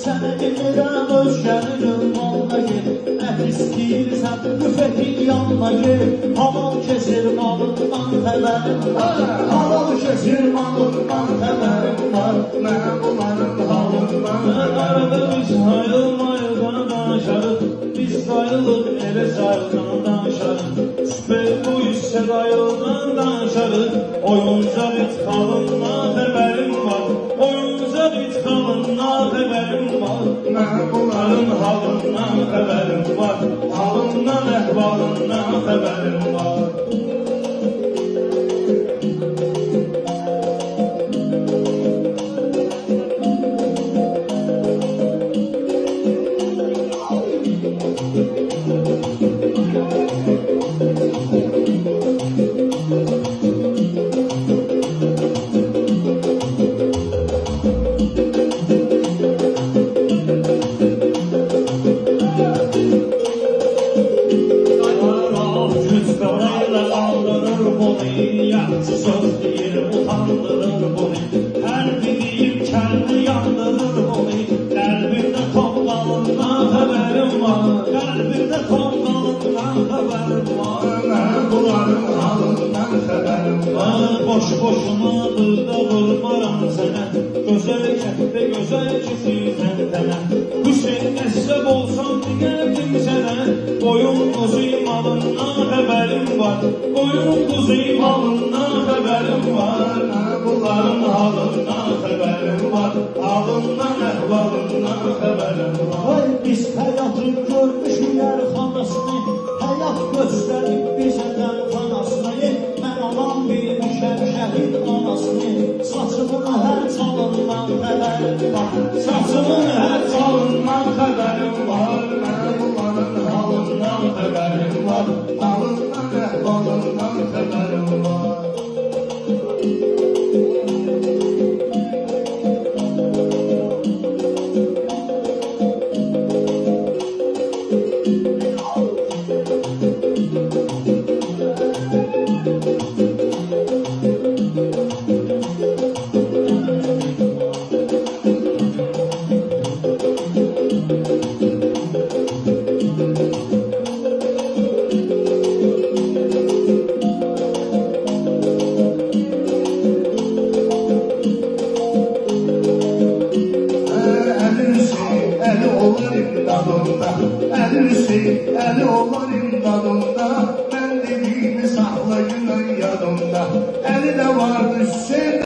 Sənə demirəm özgənirim vallahi. İstəyirsən müfetin yanına gir. Hamal kesir malından xəbərim var. Hamal kesir malından xəbərim var. Mənə bunların halından xəbərim var. Biz ayrılmayırdan danışarıq. Biz ayrılıq elə sayıldan danışarıq. Süper bu hissə ayrıldan danışarıq. Oyunca bit qalından xəbərim var. Oyunca bit qalından xəbərim var. Mənə bunların halından xəbərim var. Halından, əhvalından xəbərim var. Söz deyir, utandırır bunu. Hər biliyim kəlbi yandırır bunu. Qəlbimdə tonqalından xəbərim var. Qəlbimdə tonqalından xəbərim var. Mən bunların halından xəbərim var. Boş-boşuna dırda vurmaram sənə. Gözəl kətdə gözəl kişiysən tənə. Hüseyin əsəb olsam deyərdim sənə. Boyun quzuyum alından xəbərim var. Boyun quzuyum alından xəbərim var. Bunların halından xəbərim var. Halından, əhvalından xəbərim var. Vay biz həyatı görmüşük yərxanasını. Həyat göstərib bizədən fanasını. Mən alan bilmişəm şəhid anasını. Saçımın hər çalından xəbərim var. Saçımın hər çalından xəbərim var. Mən bunların halından xəbərim var. Halından, əhvalından xəbərim var. Əli olur imdadımda, mən dediyimi saxlayın yadımda. Əli də vardı Hüseyin.